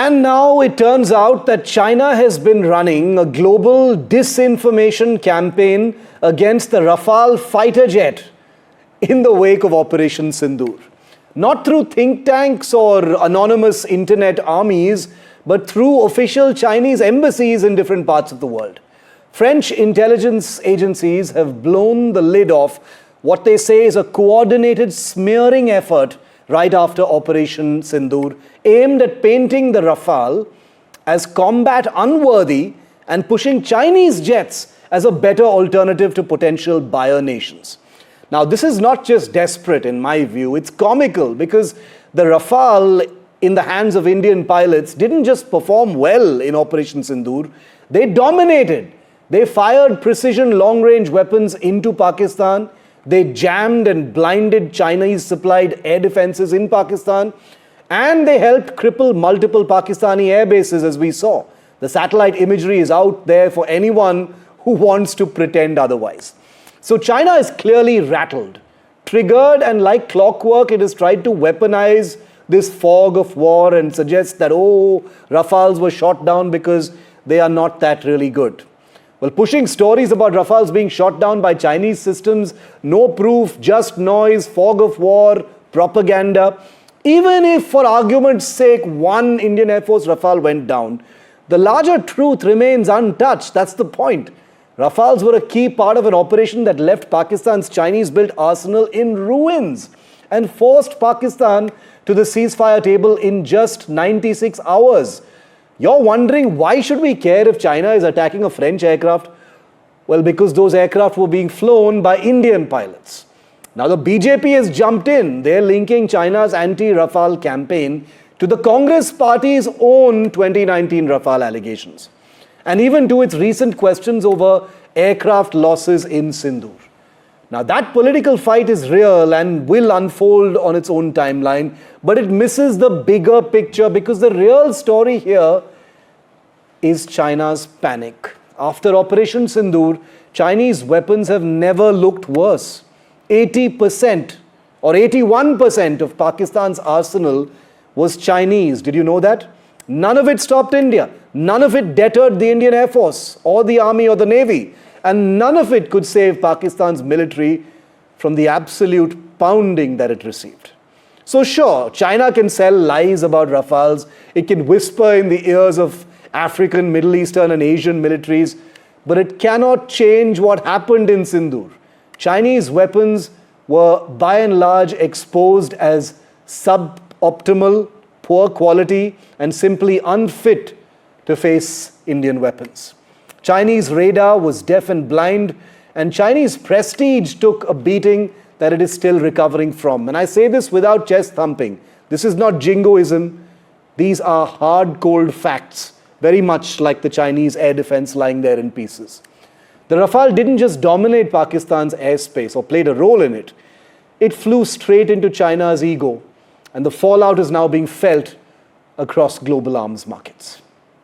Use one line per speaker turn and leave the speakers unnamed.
And now it turns out that China has been running a global disinformation campaign against the Rafale fighter jet in the wake of Operation Sindoor. Not through think tanks or anonymous internet armies, but through official Chinese embassies in different parts of the world. French intelligence agencies have blown the lid off what they say is a coordinated smearing effort right after Operation Sindoor, aimed at painting the Rafale as combat unworthy and pushing Chinese jets as a better alternative to potential buyer nations. Now, this is not just desperate in my view, it's comical, because the Rafale in the hands of Indian pilots didn't just perform well in Operation Sindoor, they dominated. They fired precision long-range weapons into Pakistan. They jammed and blinded Chinese-supplied air defenses in Pakistan, and they helped cripple multiple Pakistani air bases, as we saw. The satellite imagery is out there for anyone who wants to pretend otherwise. So China is clearly rattled, triggered, and like clockwork, it has tried to weaponize this fog of war and suggest that, oh, Rafales were shot down because they are not that really good. Well, pushing stories about Rafales being shot down by Chinese systems, no proof, just noise, fog of war, propaganda. Even if, for argument's sake, one Indian Air Force Rafale went down, the larger truth remains untouched. That's the point. Rafales were a key part of an operation that left Pakistan's Chinese-built arsenal in ruins and forced Pakistan to the ceasefire table in just 96 hours. You're wondering, why should we care if China is attacking a French aircraft? Well, because those aircraft were being flown by Indian pilots. Now, the BJP has jumped in. They're linking China's anti-Rafale campaign to the Congress party's own 2019 Rafale allegations, and even to its recent questions over aircraft losses in Sindoor. Now, that political fight is real and will unfold on its own timeline, but it misses the bigger picture, because the real story here is China's panic. After Operation Sindoor, Chinese weapons have never looked worse. 80% or 81% of Pakistan's arsenal was Chinese. Did you know that? None of it stopped India. None of it deterred the Indian Air Force or the Army or the Navy. And none of it could save Pakistan's military from the absolute pounding that it received. So sure, China can sell lies about Rafales. It can whisper in the ears of African, Middle Eastern and Asian militaries, but it cannot change what happened in Sindoor. Chinese weapons were by and large exposed as suboptimal, poor quality, and simply unfit to face Indian weapons. Chinese radar was deaf and blind, and Chinese prestige took a beating that it is still recovering from. And I say this without chest thumping. This is not jingoism. These are hard, cold facts, very much like the Chinese air defense lying there in pieces. The Rafale didn't just dominate Pakistan's airspace or played a role in it. It flew straight into China's ego, and the fallout is now being felt across global arms markets.